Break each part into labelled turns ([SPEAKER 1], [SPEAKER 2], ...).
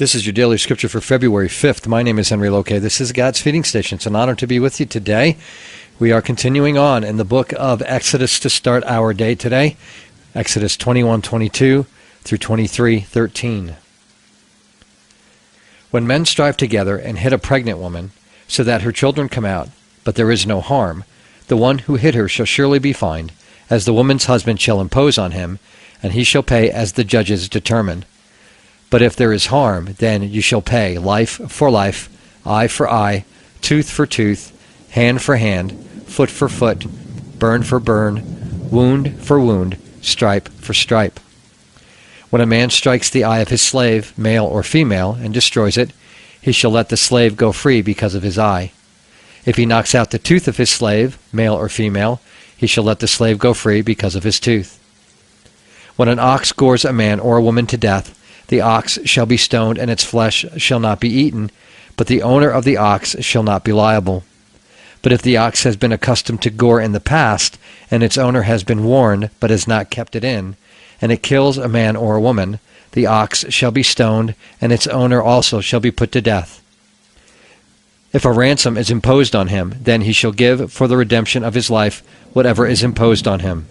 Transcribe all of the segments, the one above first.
[SPEAKER 1] This is your daily scripture for February 5th. My name is Henry Loke. This is God's Feeding Station. It's an honor to be with you today. We are continuing on in the book of Exodus to start our day today. Exodus 21:22 through 23:13. When men strive together and hit a pregnant woman, so that her children come out, but there is no harm, the one who hit her shall surely be fined, as the woman's husband shall impose on him, and he shall pay as the judges determine. But if there is harm, then you shall pay life for life, eye for eye, tooth for tooth, hand for hand, foot for foot, burn for burn, wound for wound, stripe for stripe. When a man strikes the eye of his slave, male or female, and destroys it, he shall let the slave go free because of his eye. If he knocks out the tooth of his slave, male or female, he shall let the slave go free because of his tooth. When an ox gores a man or a woman to death, the ox shall be stoned, and its flesh shall not be eaten, but the owner of the ox shall not be liable. But if the ox has been accustomed to gore in the past, and its owner has been warned, but has not kept it in, and it kills a man or a woman, the ox shall be stoned, and its owner also shall be put to death. If a ransom is imposed on him, then he shall give for the redemption of his life whatever is imposed on him.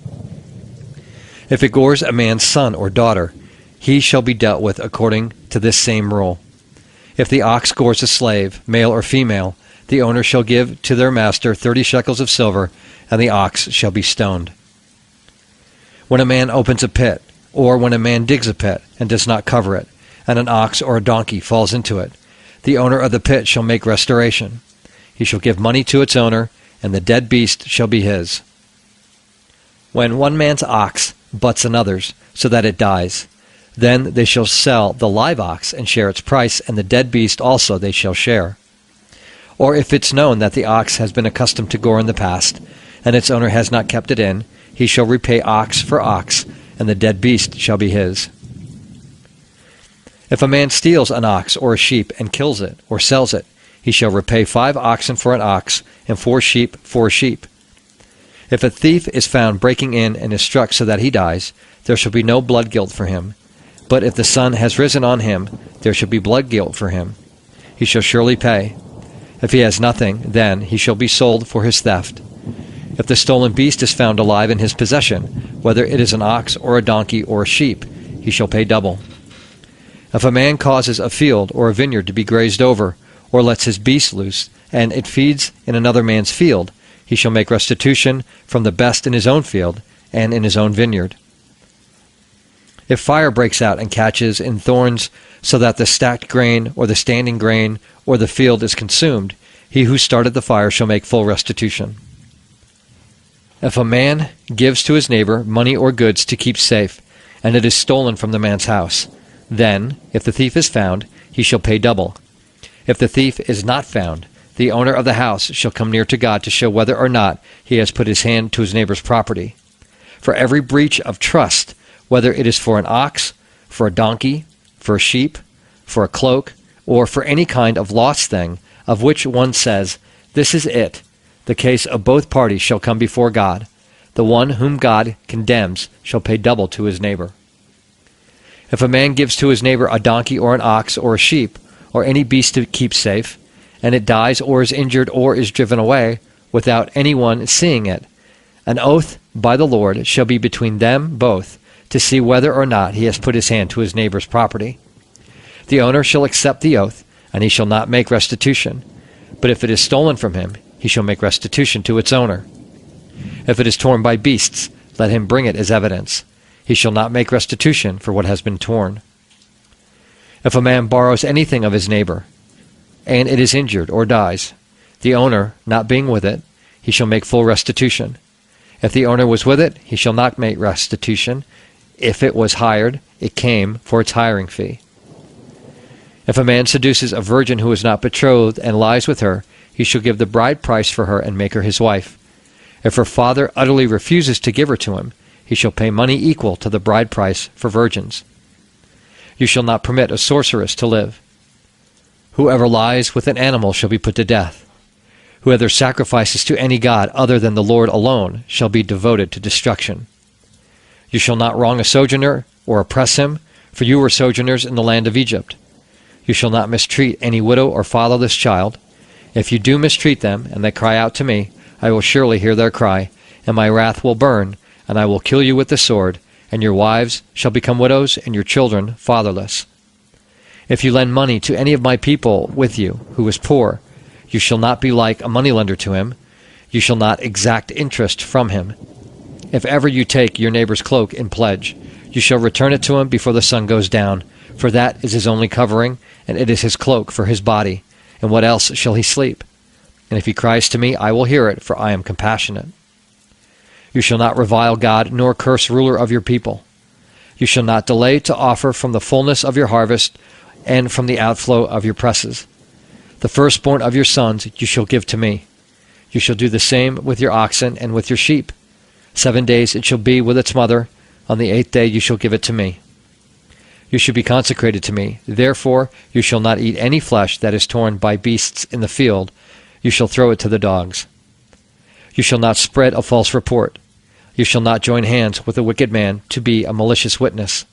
[SPEAKER 1] If it gores a man's son or daughter, he shall be dealt with according to this same rule. If the ox gores a slave, male or female, the owner shall give to their master 30 shekels of silver, and the ox shall be stoned. When a man opens a pit, or when a man digs a pit and does not cover it, and an ox or a donkey falls into it, the owner of the pit shall make restoration. He shall give money to its owner, and the dead beast shall be his. When one man's ox butts another's, so that it dies, then they shall sell the live ox and share its price, and the dead beast also they shall share. Or if it's known that the ox has been accustomed to gore in the past, and its owner has not kept it in, he shall repay ox for ox, and the dead beast shall be his. If a man steals an ox or a sheep and kills it or sells it, he shall repay 5 oxen for an ox, and 4 sheep for a sheep. If a thief is found breaking in and is struck so that he dies, there shall be no blood guilt for him. But if the sun has risen on him, there shall be blood guilt for him. He shall surely pay. If he has nothing, then he shall be sold for his theft. If the stolen beast is found alive in his possession, whether it is an ox or a donkey or a sheep, he shall pay double. If a man causes a field or a vineyard to be grazed over, or lets his beast loose, and it feeds in another man's field, he shall make restitution from the best in his own field and in his own vineyard. If fire breaks out and catches in thorns, so that the stacked grain or the standing grain or the field is consumed, he who started the fire shall make full restitution. If a man gives to his neighbor money or goods to keep safe, and it is stolen from the man's house, then, if the thief is found, he shall pay double. If the thief is not found, the owner of the house shall come near to God to show whether or not he has put his hand to his neighbor's property. For every breach of trust, whether it is for an ox, for a donkey, for a sheep, for a cloak, or for any kind of lost thing, of which one says, "This is it," the case of both parties shall come before God. The one whom God condemns shall pay double to his neighbor. If a man gives to his neighbor a donkey or an ox or a sheep, or any beast to keep safe, and it dies or is injured or is driven away, without anyone seeing it, an oath by the Lord shall be between them both, to see whether or not he has put his hand to his neighbor's property. The owner shall accept the oath, and he shall not make restitution. But if it is stolen from him, he shall make restitution to its owner. If it is torn by beasts, let him bring it as evidence. He shall not make restitution for what has been torn. If a man borrows anything of his neighbor, and it is injured or dies, the owner not being with it, he shall make full restitution. If the owner was with it, he shall not make restitution. If it was hired, it came for its hiring fee. If a man seduces a virgin who is not betrothed and lies with her, he shall give the bride price for her and make her his wife. If her father utterly refuses to give her to him, he shall pay money equal to the bride price for virgins. You shall not permit a sorceress to live. Whoever lies with an animal shall be put to death. Whoever sacrifices to any god other than the Lord alone shall be devoted to destruction. You shall not wrong a sojourner or oppress him, for you were sojourners in the land of Egypt. You shall not mistreat any widow or fatherless child. If you do mistreat them, and they cry out to me, I will surely hear their cry, and my wrath will burn, and I will kill you with the sword, and your wives shall become widows, and your children fatherless. If you lend money to any of my people with you, who is poor, you shall not be like a moneylender to him. You shall not exact interest from him. If ever you take your neighbor's cloak in pledge, you shall return it to him before the sun goes down, for that is his only covering, and it is his cloak for his body. And what else shall he sleep? And if he cries to me, I will hear it, for I am compassionate. You shall not revile God, nor curse ruler of your people. You shall not delay to offer from the fullness of your harvest, and from the outflow of your presses. The firstborn of your sons you shall give to me. You shall do the same with your oxen and with your sheep. 7 days it shall be with its mother. On the 8th day you shall give it to me. You shall be consecrated to me. Therefore you shall not eat any flesh that is torn by beasts in the field. You shall throw it to the dogs. You shall not spread a false report. You shall not join hands with a wicked man to be a malicious witness.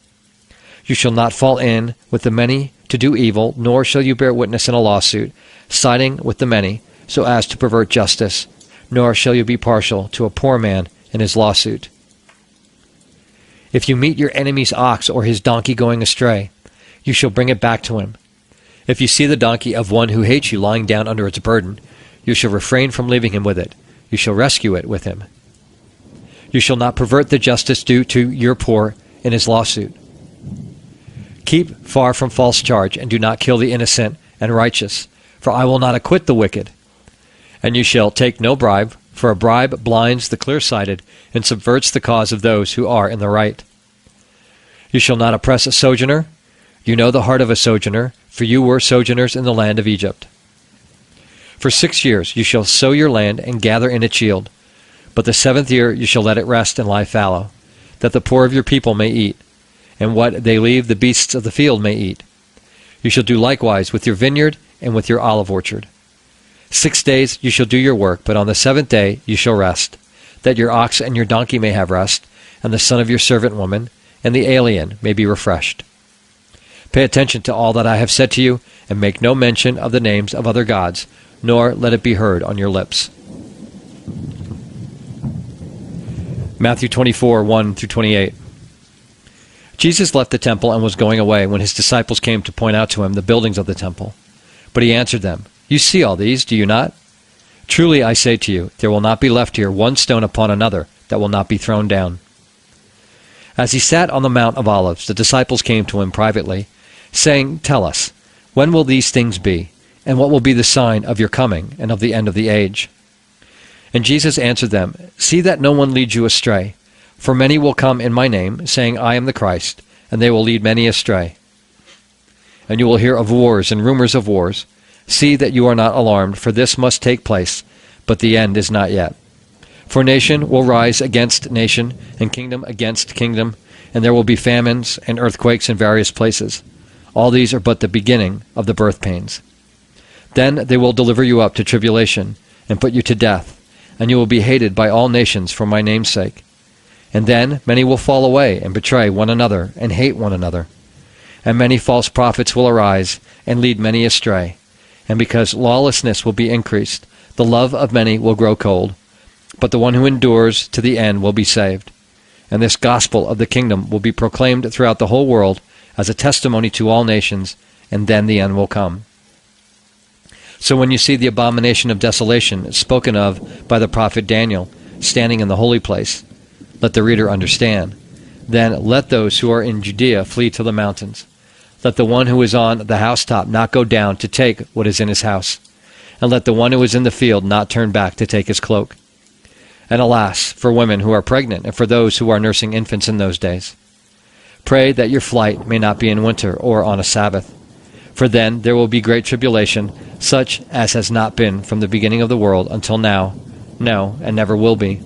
[SPEAKER 1] You shall not fall in with the many to do evil, nor shall you bear witness in a lawsuit, siding with the many, so as to pervert justice, nor shall you be partial to a poor man in his lawsuit. If you meet your enemy's ox or his donkey going astray, you shall bring it back to him. If you see the donkey of one who hates you lying down under its burden, you shall refrain from leaving him with it. You shall rescue it with him. You shall not pervert the justice due to your poor in his lawsuit. Keep far from false charge, and do not kill the innocent and righteous, for I will not acquit the wicked. And you shall take no bribe, for a bribe blinds the clear-sighted and subverts the cause of those who are in the right. You shall not oppress a sojourner. You know the heart of a sojourner, for you were sojourners in the land of Egypt. For 6 years you shall sow your land and gather in its yield, but the 7th year you shall let it rest and lie fallow, that the poor of your people may eat, and what they leave the beasts of the field may eat. You shall do likewise with your vineyard and with your olive orchard. 6 days you shall do your work, but on the 7th day you shall rest, that your ox and your donkey may have rest, and the son of your servant woman, and the alien may be refreshed. Pay attention to all that I have said to you, and make no mention of the names of other gods, nor let it be heard on your lips. Matthew 24, 1-28. Jesus left the temple and was going away when his disciples came to point out to him the buildings of the temple. But he answered them, You see all these, do you not? Truly I say to you, there will not be left here one stone upon another that will not be thrown down. As he sat on the Mount of Olives, the disciples came to him privately, saying, Tell us, when will these things be? And what will be the sign of your coming and of the end of the age? And Jesus answered them, See that no one leads you astray. For many will come in my name, saying, I am the Christ, and they will lead many astray. And you will hear of wars and rumors of wars. See that you are not alarmed, for this must take place, but the end is not yet. For nation will rise against nation, and kingdom against kingdom, and there will be famines and earthquakes in various places. All these are but the beginning of the birth pains. Then they will deliver you up to tribulation, and put you to death, and you will be hated by all nations for my name's sake. And then many will fall away and betray one another and hate one another. And many false prophets will arise and lead many astray. And because lawlessness will be increased, the love of many will grow cold. But the one who endures to the end will be saved. And this gospel of the kingdom will be proclaimed throughout the whole world as a testimony to all nations, and then the end will come. So when you see the abomination of desolation spoken of by the prophet Daniel standing in the holy place, let the reader understand. Then let those who are in Judea flee to the mountains. Let the one who is on the housetop not go down to take what is in his house. And let the one who is in the field not turn back to take his cloak. And alas, for women who are pregnant and for those who are nursing infants in those days. Pray that your flight may not be in winter or on a Sabbath. For then there will be great tribulation, such as has not been from the beginning of the world until now, no, and never will be.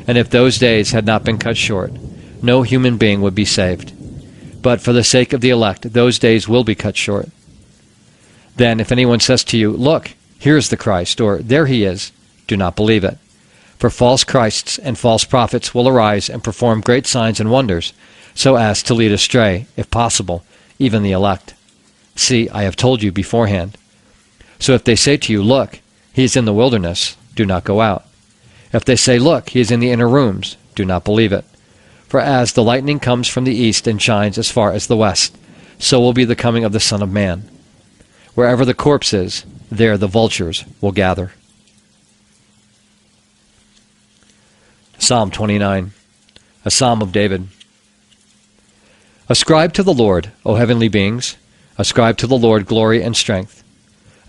[SPEAKER 1] And if those days had not been cut short, no human being would be saved. But for the sake of the elect, those days will be cut short. Then if anyone says to you, Look, here is the Christ, or there he is, do not believe it. For false Christs and false prophets will arise and perform great signs and wonders, so as to lead astray, if possible, even the elect. See, I have told you beforehand. So if they say to you, look, he is in the wilderness, do not go out. If they say, look, he is in the inner rooms, do not believe it. For as the lightning comes from the east and shines as far as the west, so will be the coming of the Son of Man. Wherever the corpse is, there the vultures will gather. Psalm 29, a psalm of David. Ascribe to the Lord, O heavenly beings. Ascribe to the Lord glory and strength.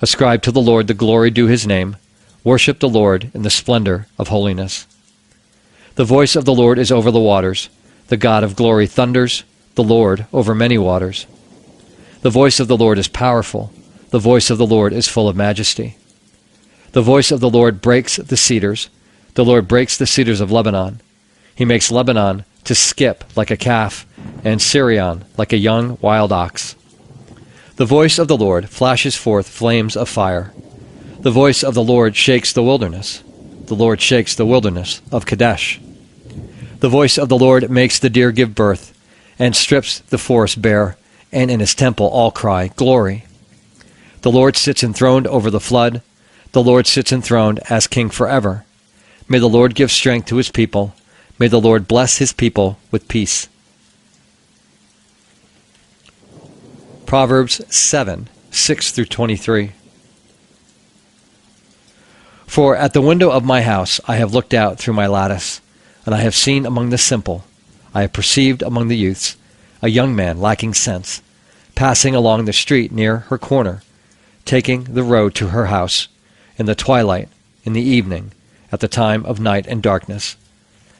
[SPEAKER 1] Ascribe to the Lord the glory due his name. Worship the Lord in the splendor of holiness. The voice of the Lord is over the waters. The God of glory thunders, the Lord over many waters. The voice of the Lord is powerful. The voice of the Lord is full of majesty. The voice of the Lord breaks the cedars. The Lord breaks the cedars of Lebanon. He makes Lebanon to skip like a calf, and Sirion like a young wild ox. The voice of the Lord flashes forth flames of fire. The voice of the Lord shakes the wilderness. The Lord shakes the wilderness of Kadesh. The voice of the Lord makes the deer give birth, and strips the forest bare, and in his temple all cry, Glory! The Lord sits enthroned over the flood. The Lord sits enthroned as king forever. May the Lord give strength to his people. May the Lord bless his people with peace. Proverbs 7, 6 through 23. For at the window of my house I have looked out through my lattice, and I have seen among the simple, I have perceived among the youths, a young man lacking sense, passing along the street near her corner, taking the road to her house, in the twilight, in the evening, at the time of night and darkness.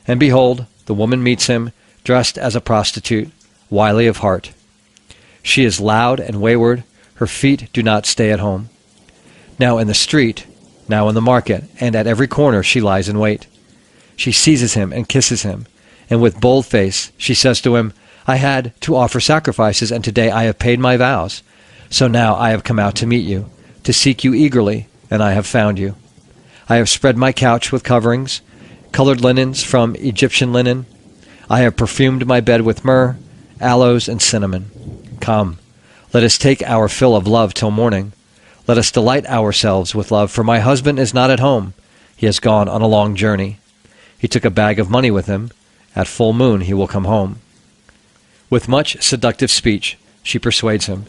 [SPEAKER 1] And behold, the woman meets him, dressed as a prostitute, wily of heart. She is loud and wayward, her feet do not stay at home. Now in the street, now in the market, and at every corner she lies in wait. She seizes him and kisses him, and with bold face she says to him, I had to offer sacrifices, and today I have paid my vows. So now I have come out to meet you, to seek you eagerly, and I have found you. I have spread my couch with coverings, colored linens from Egyptian linen. I have perfumed my bed with myrrh, aloes, and cinnamon. Come, let us take our fill of love till morning. Let us delight ourselves with love, for my husband is not at home. He has gone on a long journey. He took a bag of money with him. At full moon he will come home. With much seductive speech she persuades him.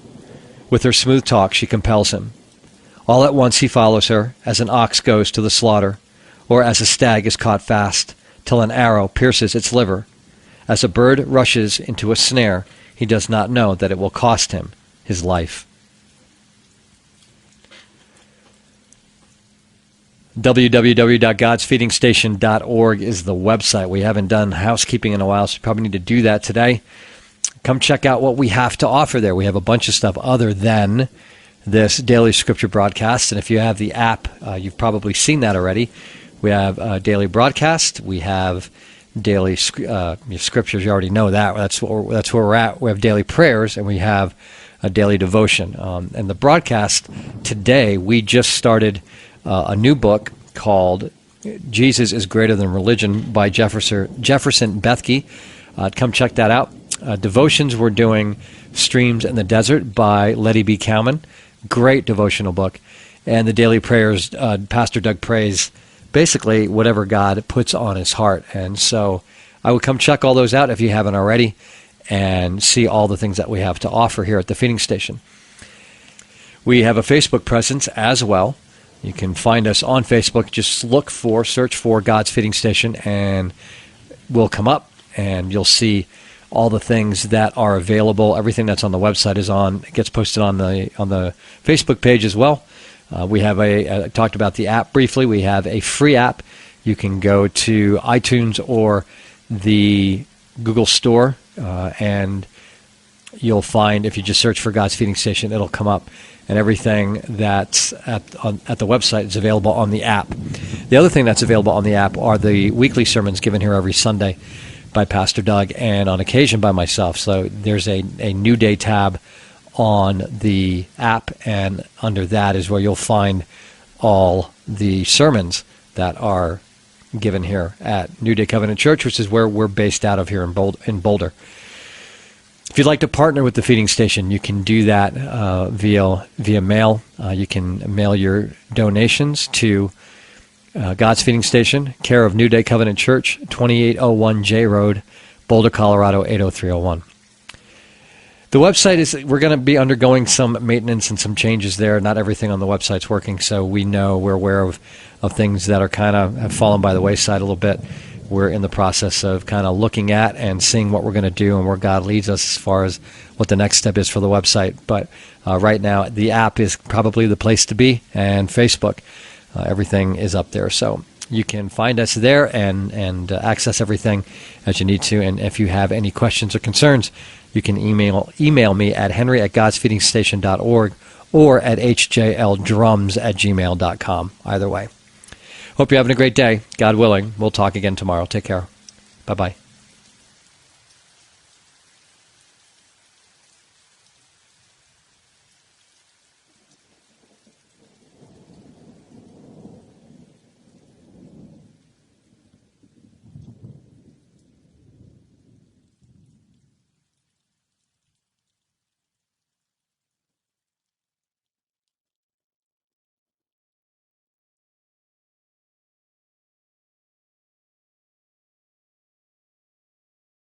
[SPEAKER 1] With her smooth talk she compels him. All at once he follows her, as an ox goes to the slaughter, or as a stag is caught fast, till an arrow pierces its liver. As a bird rushes into a snare, he does not know that it will cost him his life. www.godsfeedingstation.org is the website. We haven't done housekeeping in a while, so we probably need to do that today. Come check out what we have to offer there. We have a bunch of stuff other than this daily scripture broadcast, and if you have the app, you've probably seen that already. We have a daily broadcast. We have daily scriptures. You already know that. That's where we're at. We have daily prayers, and we have a daily devotion. And the broadcast today, we just started a new book called Jesus is Greater Than Religion by Jefferson Bethke. Come check that out. Devotions, we're doing Streams in the Desert by Letty B. Cowman. Great devotional book. And the daily prayers, Pastor Doug prays basically whatever God puts on his heart. And so I would come check all those out if you haven't already and see all the things that we have to offer here at the feeding station. We have a Facebook presence as well. You can find us on Facebook. Just search for God's Feeding Station, and we'll come up, and you'll see all the things that are available. Everything that's on the website gets posted on the Facebook page as well. We have I talked about the app briefly. We have a free app. You can go to iTunes or the Google Store, and you'll find, if you just search for God's Feeding Station, it'll come up. And everything that's at the website is available on the app. The other thing that's available on the app are the weekly sermons given here every Sunday by Pastor Doug and on occasion by myself. So there's a New Day tab on the app, and under that is where you'll find all the sermons that are given here at New Day Covenant Church, which is where we're based out of here in Boulder. If you'd like to partner with the feeding station, you can do that via mail. You can mail your donations to God's Feeding Station, care of New Day Covenant Church, 2801 J Road, Boulder, Colorado, 80301. The website we're going to be undergoing some maintenance and some changes there. Not everything on the website's working, so we're aware of things that are have fallen by the wayside a little bit. We're in the process of kind of looking at and seeing what we're going to do and where God leads us as far as what the next step is for the website. But right now, the app is probably the place to be, and Facebook. Everything is up there. So you can find us there and access everything as you need to. And if you have any questions or concerns, you can email me at henry@godsfeedingstation.org or at hjldrums@gmail.com. Either way. Hope you're having a great day. God willing, we'll talk again tomorrow. Take care. Bye-bye.